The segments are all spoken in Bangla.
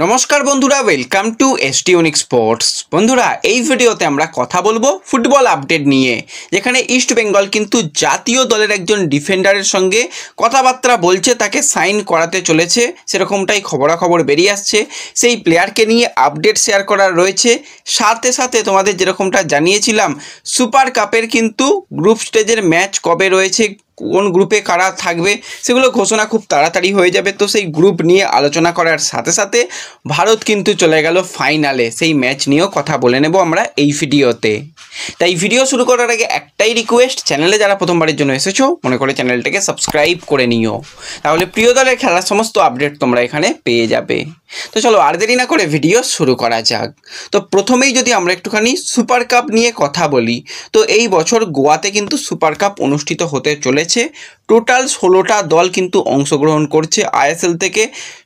নমস্কার বন্ধুরা, welcome to ST unique sports. বন্ধুরা, এই ভিডিওতে আমরা কথা বলবো ফুটবল আপডেট নিয়ে, যেখানে ইস্ট বেঙ্গল কিন্তু জাতীয় দলের একজন ডিফেন্ডারের সঙ্গে কথাবার্তা বলছে, তাকে সাইন করাতে চলেছে, সেরকমটাই খবরাখবর বেরিয়ে আসছে। সেই প্লেয়ারকে নিয়ে আপডেট শেয়ার করার রয়েছে। সাথে সাথে তোমাদের যেরকমটা জানিয়েছিলাম, সুপার কাপের কিন্তু গ্রুপ স্টেজের ম্যাচ কবে রয়েছে, কোন গ্রুপে কারা থাকবে, সেগুলো ঘোষণা খুব তাড়াতাড়ি হয়ে যাবে। তো সেই গ্রুপ নিয়ে আলোচনা করার সাথে সাথে ভারত কিন্তু চলে গেল ফাইনালে, সেই ম্যাচ নিয়েও কথা বলে নেব আমরা এই ভিডিওতে। তাই ভিডিও শুরু করার আগে একটাই রিকোয়েস্ট, চ্যানেলে যারা প্রথমবারের জন্য এসেছো মনে করে চ্যানেলটাকে সাবস্ক্রাইব করে নিও, তাহলে প্রিয় দলের খেলার সমস্ত আপডেট তোমরা এখানে পেয়ে যাবে। তো চলো আর দেরি না করে ভিডিও শুরু করা যাক। তো প্রথমেই যদি আমরা একটুখানি সুপার কাপ নিয়ে কথা বলি, তো এই বছর গোয়াতে কিন্তু সুপার কাপ অনুষ্ঠিত হতে চলেছে। টোটাল 16টা দল কিন্তু অংশগ্রহণ করছে আইএসএল থেকে।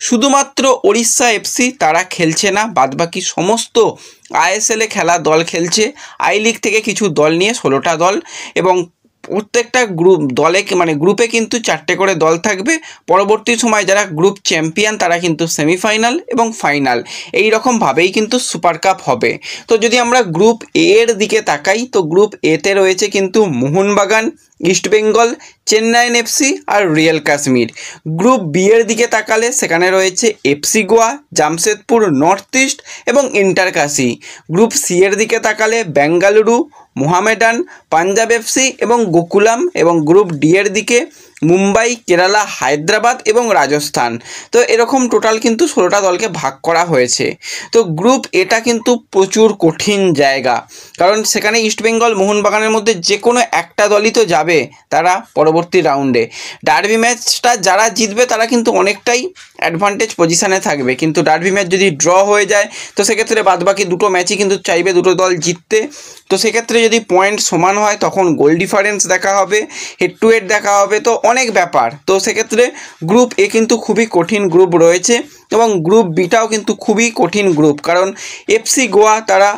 শুধুমাত্র ওড়িশা এফসি তারা খেলছে না, বাদবাকি সমস্ত আইএসএলে খেলা দল খেলছে। আই লিগ থেকে কিছু দল নিয়ে 16টা দল, এবং প্রত্যেকটা গ্রুপে কিন্তু 4টে করে দল থাকবে। পরবর্তী সময় যারা গ্রুপ চ্যাম্পিয়ন তারা কিন্তু সেমিফাইনাল এবং ফাইনাল, এই রকমভাবেই কিন্তু সুপার কাপ হবে। তো যদি আমরা গ্রুপ এর দিকে তাকাই, তো গ্রুপ এতে রয়েছে কিন্তু মোহনবাগান, ইস্টবেঙ্গল, চেন্নাইন এফসি আর রিয়েল কাশ্মীর। গ্রুপ বি এর দিকে তাকালে সেখানে রয়েছে FC Goa, Jamshedpur, north east এবং ইন্টারকাশি। গ্রুপ সি এর দিকে তাকালে বেঙ্গালুরু, মোহামেডান, পাঞ্জাব এফসি এবং গোকুলাম। এবং গ্রুপ ডি এর দিকে মুম্বাই, কেরালা, হায়দ্রাবাদ এবং রাজস্থান। তো এরকম টোটাল কিন্তু 16টা দলকে ভাগ করা হয়েছে। তো গ্রুপ এটা কিন্তু প্রচুর কঠিন জায়গা, কারণ সেখানে ইস্টবেঙ্গল, মোহনবাগানের মধ্যে যে কোনো একটা দলই তো যাবে তারা পরবর্তী রাউন্ডে। ডার্বি ম্যাচটা যারা জিতবে তারা কিন্তু অনেকটাই অ্যাডভান্টেজ পজিশানে থাকবে, কিন্তু ডার্বি ম্যাচ যদি ড্র হয়ে যায় তো সেক্ষেত্রে বাদবাকি দুটো ম্যাচই কিন্তু চাইবে দুটো দল জিততে। তো সেক্ষেত্রে যদি পয়েন্ট সমান হয় তখন গোল ডিফারেন্স দেখা হবে, হেড টু হেড দেখা হবে, তো অনেক ব্যাপার। তো সেক্ষেত্রে গ্রুপ এ কিন্তু খুবই কঠিন গ্রুপ রয়েছে, এবং গ্রুপ বিটাও কিন্তু খুবই কঠিন গ্রুপ, কারণ এফসি গোয়া তারা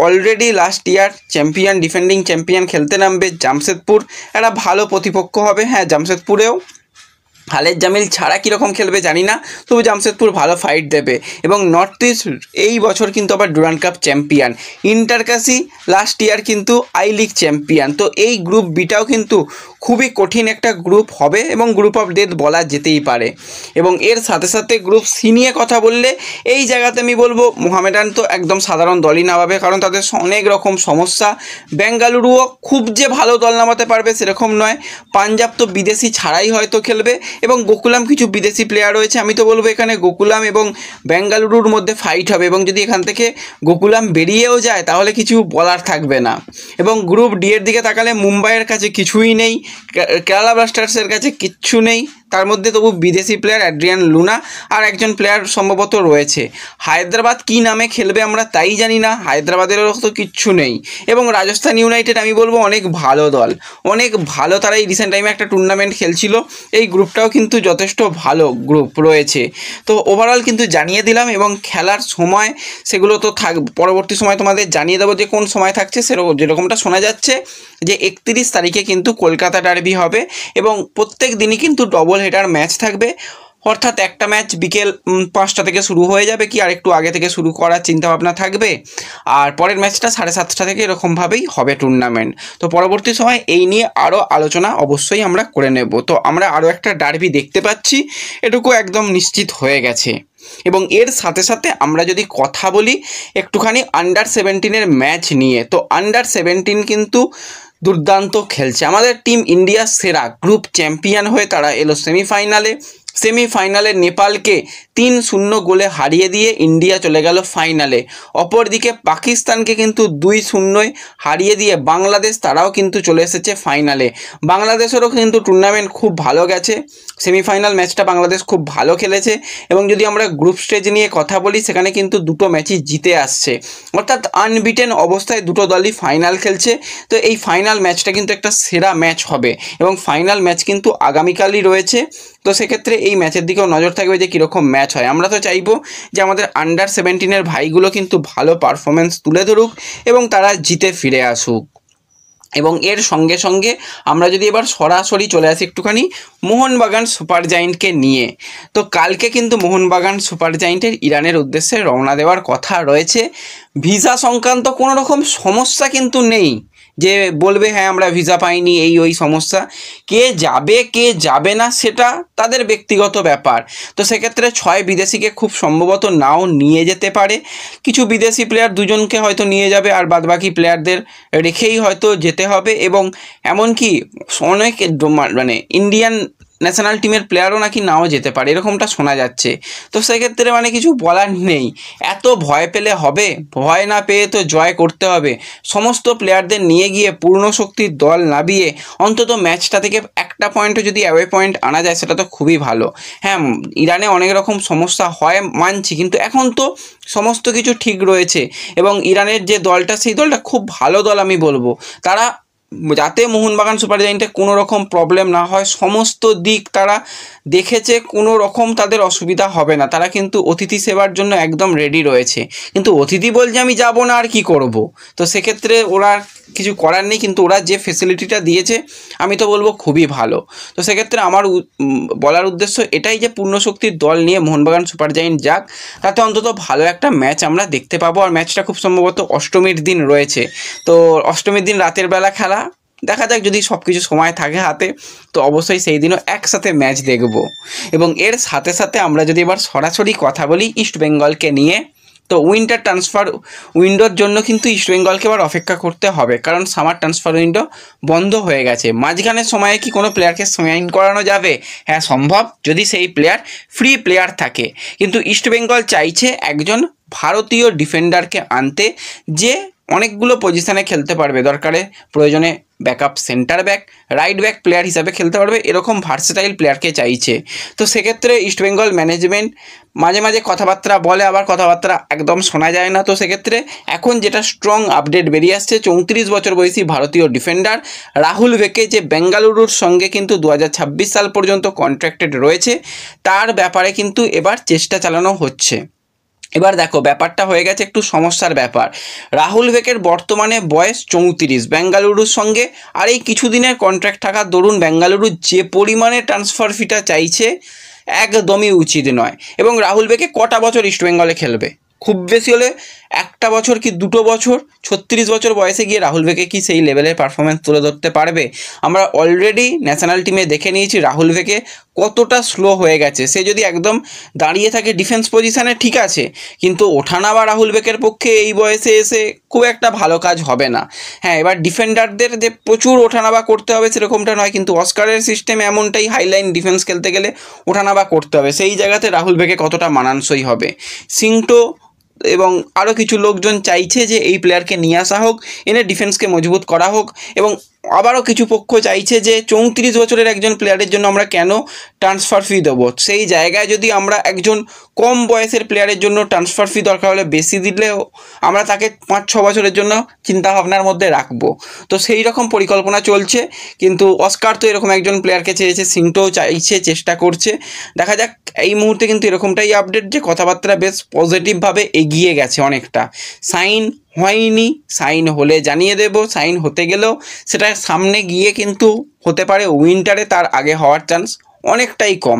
already last year champion, defending champion খেলতে নামবে। জামশেদপুর একটা ভালো প্রতিপক্ষ হবে, হ্যাঁ জামশেদপুরেও খালেদ জামিল ছাড়া কীরকম খেলবে জানি না, তবু জামশেদপুর ভালো ফাইট দেবে। এবং নর্থ ইস্ট এই বছর কিন্তু আবার Durand cup champion. Inter Kashi last year কিন্তু আই লিগ চ্যাম্পিয়ন। তো এই গ্রুপ বিটাও কিন্তু খুবই কঠিন একটা গ্রুপ হবে, এবং গ্রুপ অফ ডেথ বলা যেতেই পারে। এবং এর সাথে সাথে গ্রুপ সি নিয়ে কথা বললে এই জায়গাতে আমি বলবো মোহামেডান তো একদম সাধারণ দলই নামাবে, কারণ তাদের অনেক রকম সমস্যা। বেঙ্গালুরুও খুব যে ভালো দল নামাতে পারবে সেরকম নয়। পাঞ্জাব তো বিদেশি ছাড়াই হয়তো খেলবে, এবং গোকুলাম কিছু বিদেশি প্লেয়ার রয়েছে। আমি তো বলবো এখানে গোকুলাম এবং বেঙ্গালুরুর মধ্যে ফাইট হবে, এবং যদি এখান থেকে গোকুলাম বেরিয়েও যায় তাহলে কিছু বলার থাকবে না। এবং গ্রুপ ডি এর দিকে তাকালে মুম্বাইয়ের কাছে কিছুই নেই, কেরালা ব্লাস্টার্সের কাছে কিচ্ছু নেই, তার মধ্যে তবু বিদেশি প্লেয়ার অ্যাড্রিয়ান লুনা আর একজন প্লেয়ার সম্ভবত রয়েছে। হায়দ্রাবাদ কী নামে খেলবে আমরা তাই জানি না, হায়দ্রাবাদেরও তো কিচ্ছু নেই। এবং রাজস্থান ইউনাইটেড আমি বলবো অনেক ভালো দল, অনেক ভালো, তারা এই রিসেন্ট টাইমে একটা টুর্নামেন্ট খেলছিল। এই গ্রুপটাও কিন্তু যথেষ্ট ভালো গ্রুপ রয়েছে। তো ওভারঅল কিন্তু জানিয়ে দিলাম, এবং খেলার সময় সেগুলো তো পরবর্তী সময় তোমাদের জানিয়ে দেবো যে কোন সময় থাকছে। যেরকমটা শোনা যাচ্ছে যে 31 তারিখে কিন্তু কলকাতা ডার্বি হবে, এবং প্রত্যেক দিনই কিন্তু ডবল হেডার ম্যাচ থাকবে। অর্থাৎ একটা ম্যাচ বিকেল 5টা থেকে শুরু হয়ে যাবে, কি আর একটু আগে থেকে শুরু করার চিন্তাভাবনা থাকবে, আর পরের ম্যাচটা 7:30 থেকে এরকমভাবেই হবে টুর্নামেন্ট। তো পরবর্তী সময় এই নিয়ে আরও আলোচনা অবশ্যই আমরা করে নেব। তো আমরা আরও একটা ডার্বি দেখতে পাচ্ছি, এটুকু একদম নিশ্চিত হয়ে গেছে। এবং এর সাথে সাথে আমরা যদি কথা বলি একটুখানি আন্ডার 17-এর ম্যাচ নিয়ে, তো আন্ডার 17 কিন্তু দুর্দান্ত খেলছে। আমাদের টিম ইন্ডিয়া সেরা, গ্রুপ চ্যাম্পিয়ন হয়ে তারা এলো সেমিফাইনালে নেপালকে 3-0 গোলে হারিয়ে দিয়ে ইন্ডিয়া চলে গেল ফাইনালে। অপরদিকে পাকিস্তানকে কিন্তু 2-0 হারিয়ে দিয়ে বাংলাদেশ তারাও কিন্তু চলে এসেছে ফাইনালে। বাংলাদেশেরও কিন্তু টুর্নামেন্ট খুব ভালো গেছে, সেমিফাইনাল ম্যাচটা বাংলাদেশ খুব ভালো খেলেছে। এবং যদি আমরা গ্রুপ স্টেজ নিয়ে কথা বলি সেখানে কিন্তু দুটো ম্যাচই জিতে আসছে, অর্থাৎ আনবিটেন অবস্থায় দুটো দলই ফাইনাল খেলছে। তো এই ফাইনাল ম্যাচটা কিন্তু একটা সেরা ম্যাচ হবে, এবং ফাইনাল ম্যাচ কিন্তু আগামীকালই রয়েছে। তো সেক্ষেত্রে এই ম্যাচের দিকেও নজর থাকবে যে কীরকম ম্যাচ হয়। আমরা তো চাইবো যে আমাদের আন্ডার 17-এর ভাইগুলো কিন্তু ভালো পারফরমেন্স তুলে ধরুক এবং তারা জিতে ফিরে আসুক। এবং এর সঙ্গে সঙ্গে আমরা যদি এবার সরাসরি চলে আসি একটুখানি মোহনবাগান সুপার জায়েন্টকে নিয়ে, তো কালকে কিন্তু মোহনবাগান সুপার জায়েন্টের ইরানের উদ্দেশ্যে রওনা দেওয়ার কথা রয়েছে। ভিসা সংক্রান্ত কোনো রকম সমস্যা কিন্তু নেই যে বলবে হ্যাঁ আমরা ভিসা পাইনি এই ওই সমস্যা। কে যাবে না সেটা তাদের ব্যক্তিগত ব্যাপার। তো সেক্ষেত্রে 6 বিদেশিকে খুব সম্ভবত নাও নিয়ে যেতে পারে। কিছু বিদেশি প্লেয়ার 2জনকে হয়তো নিয়ে যাবে, আর বাদবাকি প্লেয়ারদের রেখেই হয়তো যেতে হবে। এবং এমনকি অনেক মানে ইন্ডিয়ান ন্যাশনাল টিমের প্লেয়ারও নাকি নাও যেতে পারে, এরকমটা শোনা যাচ্ছে। তো সেক্ষেত্রে মানে কিছু বলার নেই, এত ভয় পেলে হবে? ভয় না পেয়ে তো জয় করতে হবে। সমস্ত প্লেয়ারদের নিয়ে গিয়ে পূর্ণ শক্তির দল নামিয়ে অন্তত ম্যাচটা থেকে একটা পয়েন্টও যদি অ্যাওয়ে পয়েন্ট আনা যায় সেটা তো খুবই ভালো। হ্যাঁ, ইরানে অনেক রকম সমস্যা হয় মানছি, কিন্তু এখন তো সমস্ত কিছু ঠিক রয়েছে। এবং ইরানের যে দলটা, সেই দলটা খুব ভালো দল আমি বলবো। তারা যাতে মোহনবাগান সুপার জায়েন্টে কোনো রকম প্রবলেম না হয় সমস্ত দিক তারা দেখেছে, কোনো রকম তাদের অসুবিধা হবে না। তারা কিন্তু অতিথি সেবার জন্য একদম রেডি রয়েছে। কিন্তু অতিথি বলছে আমি যাব না আর কি করব, তো সেক্ষেত্রে ওরা কিছু করার নেই। কিন্তু ওরা যে ফেসিলিটিটা দিয়েছে আমি তো বলবো খুবই ভালো। তো সেক্ষেত্রে আমার বলার উদ্দেশ্য এটাই যে পূর্ণশক্তির দল নিয়ে মোহনবাগান সুপার জায়েন্ট যাক, তাতে অন্তত ভালো একটা ম্যাচ আমরা দেখতে পাবো। আর ম্যাচটা খুব সম্ভবত অষ্টমীর দিন রয়েছে, তো অষ্টমীর দিন রাতের বেলা খেলা, দেখা যাক যদি সব কিছু সময় থাকে হাতে তো অবশ্যই সেই দিনও একসাথে ম্যাচ দেখব। এবং এর সাথে সাথে আমরা যদি এবার সরাসরি কথা বলি ইস্ট বেঙ্গলকে নিয়ে, তো উইন্টার ট্রান্সফার উইন্ডোর জন্য কিন্তু ইস্ট বেঙ্গলকে এবার অপেক্ষা করতে হবে, কারণ সামার ট্রান্সফার উইন্ডো বন্ধ হয়ে গেছে। মাঝখানের সময়ে কি কোনো প্লেয়ারকে সাইন করানো যাবে? হ্যাঁ সম্ভব, যদি সেই প্লেয়ার ফ্রি প্লেয়ার থাকে। কিন্তু ইস্ট বেঙ্গল চাইছে একজন ভারতীয় ডিফেন্ডারকে আনতে, যে অনেকগুলো পজিশানে খেলতে পারবে, দরকারে প্রয়োজনে backup centre back, right back player হিসাবে খেলতে পারবে, এরকম ভার্সেটাইল প্লেয়ারকে চাইছে। তো সেক্ষেত্রে ইস্টবেঙ্গল ম্যানেজমেন্ট মাঝে মাঝে কথাবার্তা বলে, আবার কথাবার্তা একদম শোনা যায় না। তো সেক্ষেত্রে এখন যেটা স্ট্রং আপডেট বেরিয়ে আসছে, 34 বছর বয়সী ভারতীয় ডিফেন্ডার রাহুল ভেকে, যে বেঙ্গালুরুর সঙ্গে কিন্তু 2026 সাল পর্যন্ত কন্ট্রাক্টেড রয়েছে, তার ব্যাপারে কিন্তু এবার চেষ্টা চালানো হচ্ছে। এবার দেখো ব্যাপারটা হয়ে গেছে একটু সমস্যার ব্যাপার। রাহুল ভেকের বর্তমানে বয়স 34, বেঙ্গালুরুর সঙ্গে আর এই কিছুদিনের কন্ট্রাক্ট থাকার দরুন বেঙ্গালুরু যে পরিমাণে ট্রান্সফার ফিটা চাইছে একদমই উচিত নয়। এবং রাহুল ভেকে কটা বছর ইস্টবেঙ্গলে খেলবে? খুব বেশি হলে 1 বছর কি 2 বছর। 36 বছর বয়সে গিয়ে রাহুল ভেকে কি সেই লেভেলের পারফরমেন্স তুলে ধরতে পারবে? আমরা অলরেডি ন্যাশনাল টিমে দেখে নিয়েছি রাহুল ভেকে কতটা স্লো হয়ে গেছে। সে যদি একদম দাঁড়িয়ে থাকে ডিফেন্স পজিশানে ঠিক আছে, কিন্তু ওঠানামা রাহুল ভেকের পক্ষে এই বয়সে এসে খুব একটা ভালো কাজ হবে না। হ্যাঁ, এবার ডিফেন্ডারদের যে প্রচুর ওঠানামা করতে হবে সেরকমটা নয়, কিন্তু অস্কারের সিস্টেমে এমনটাই হাইলাইন ডিফেন্স খেলতে গেলে ওঠানামা করতে হবে। সেই জায়গাতে রাহুল ভেকে কতটা মানানসই হবে? সিংটো এবং আরও কিছু লোকজন চাইছে যে এই প্লেয়ারকে নিয়ে আসা হোক, এনে ডিফেন্সকে মজবুত করা হোক। এবং আবারও কিছু পক্ষ চাইছে যে 34 বছরের একজন প্লেয়ারের জন্য আমরা কেন ট্রান্সফার ফি দেবো? সেই জায়গায় যদি আমরা একজন কম বয়সের প্লেয়ারের জন্য ট্রান্সফার ফি দরকার হলে বেশি দিলেও আমরা তাকে 5-6 বছরের জন্য চিন্তাভাবনার মধ্যে রাখবো। তো সেই রকম পরিকল্পনা চলছে। কিন্তু অস্কার তো এরকম একজন প্লেয়ারকে চেয়েছে, সিংটোও চাইছে, চেষ্টা করছে। দেখা যাক। এই মুহূর্তে কিন্তু এরকমটাই আপডেট যে কথাবার্তা বেশ পজিটিভভাবে এগিয়ে গেছে অনেকটা। সাইন হয়নি, সাইন হলে জানিয়ে দেব। সাইন হতে গেলেও সেটা সামনে গিয়ে কিন্তু হতে পারে উইন্টারে, তার আগে হওয়ার চান্স অনেকটাই কম।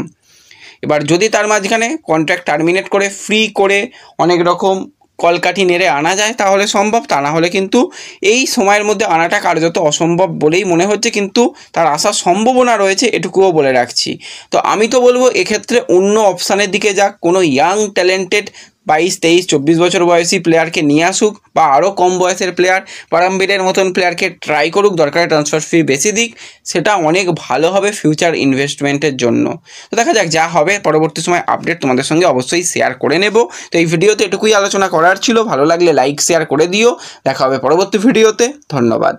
এবার যদি তার মাঝখানে কন্ট্রাক্ট টার্মিনেট করে ফ্রি করে অনেক রকম কলকাঠি নেড়ে আনা যায় তাহলে সম্ভব, তা না হলে কিন্তু এই সময়ের মধ্যে আনাটা কার্যত অসম্ভব বলেই মনে হচ্ছে। কিন্তু তার আসার সম্ভাবনা রয়েছে, এটুকুও বলে রাখছি। তো আমি তো বলবো এক্ষেত্রে অন্য অপশানের দিকে যাক, কোনো ইয়াং ট্যালেন্টেড 22, 23, 24 বছর বয়সী প্লেয়ারকে নিয়ে আসুক, বা আরও কম বয়সের প্লেয়ার পারামবীরের মতন প্লেয়ারকে ট্রাই করুক, দরকারে ট্রান্সফার ফি বেশি দিক, সেটা অনেক ভালো হবে ফিউচার ইনভেস্টমেন্টের জন্য। তো দেখা যাক যা হবে, পরবর্তী সময় আপডেট তোমাদের সঙ্গে অবশ্যই শেয়ার করে নেব। তো এই ভিডিওতে এটুকুই আলোচনা করার ছিল। ভালো লাগলে লাইক শেয়ার করে দিও। দেখা হবে পরবর্তী ভিডিওতে। ধন্যবাদ।